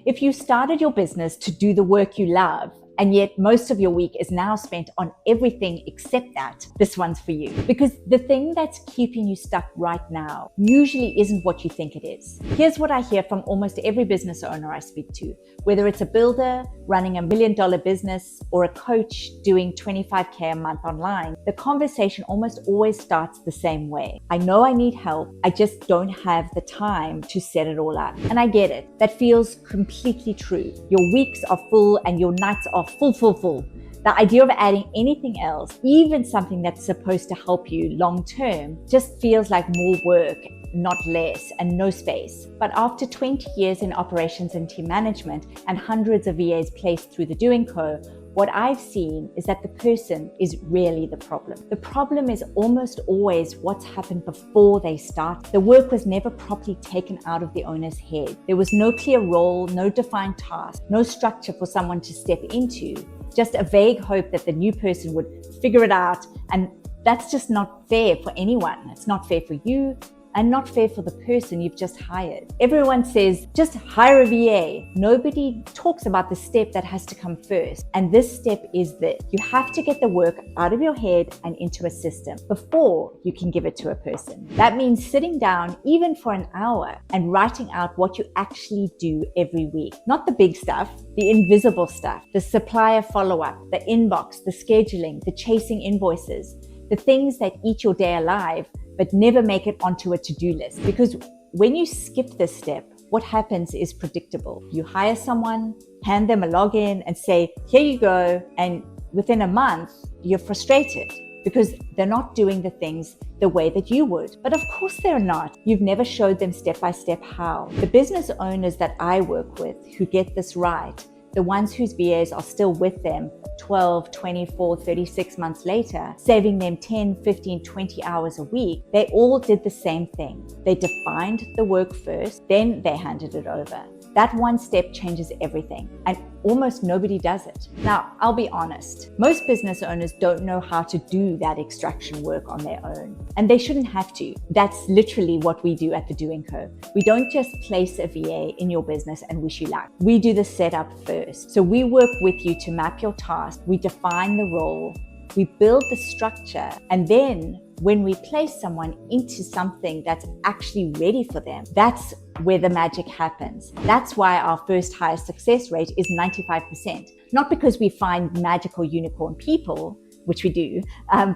If you started your business to do the work you love, and yet most of your week is now spent on everything except that, this one's for you. Because the thing that's keeping you stuck right now usually isn't what you think it is. Here's what I hear from almost every business owner I speak to, whether it's a builder running $1 million business or a coach doing 25K a month online. The conversation almost always starts the same way. I know I need help, I just don't have the time to set it all up. And I get it, that feels completely true. Your weeks are full and your nights are full. The idea of adding anything else, even something that's supposed to help you long term, just feels like more work, not less, and no space. But after 20 years in operations and team management and hundreds of VAs placed through the Doing Co., what I've seen is that the person is really the problem. The problem is almost always what's happened before they start. The work was never properly taken out of the owner's head. There was no clear role, no defined task, no structure for someone to step into, just a vague hope that the new person would figure it out. And that's just not fair for anyone. It's not fair for you, and not fair for the person you've just hired. Everyone says, just hire a VA. Nobody talks about the step that has to come first. And this step is this. You have to get the work out of your head and into a system before you can give it to a person. That means sitting down even for an hour and writing out what you actually do every week. Not the big stuff, the invisible stuff, the supplier follow-up, the inbox, the scheduling, the chasing invoices, the things that eat your day alive, but never make it onto a to-do list. Because when you skip this step, what happens is predictable. You hire someone, hand them a login and say, here you go. And within a month, you're frustrated because they're not doing the things the way that you would. But of course they're not. You've never showed them step-by-step how. The business owners that I work with who get this right, the ones whose VAs are still with them 12, 24, 36 months later, saving them 10, 15, 20 hours a week, they all did the same thing. They defined the work first, then they handed it over. That one step changes everything, and almost nobody does it. Now, I'll be honest, most business owners don't know how to do that extraction work on their own, and they shouldn't have to. That's literally what we do at the Doing Co. We don't just place a VA in your business and wish you luck. We do the setup first. So we work with you to map your task, we define the role, we build the structure, and then when we place someone into something that's actually ready for them, that's where the magic happens. That's why our first hire success rate is 95%. Not because we find magical unicorn people, which we do,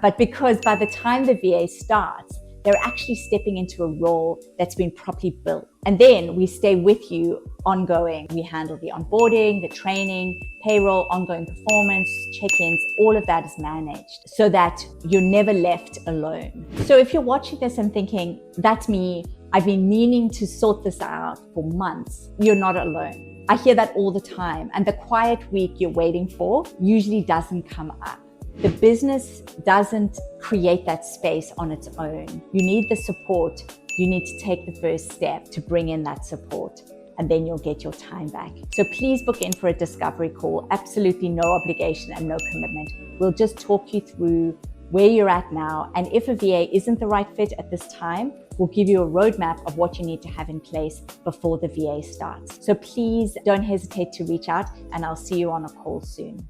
but because by the time the VA starts, they're actually stepping into a role that's been properly built. And then we stay with you ongoing. We handle the onboarding, the training, payroll, ongoing performance, check-ins, all of that is managed so that you're never left alone. So if you're watching this and thinking, that's me, I've been meaning to sort this out for months, you're not alone. I hear that all the time. And the quiet week you're waiting for usually doesn't come up. The business doesn't create that space on its own. You need the support. You need to take the first step to bring in that support, and then you'll get your time back. So please book in for a discovery call. Absolutely no obligation and no commitment. We'll just talk you through where you're at now. And if a VA isn't the right fit at this time, we'll give you a roadmap of what you need to have in place before the VA starts. So please don't hesitate to reach out, and I'll see you on a call soon.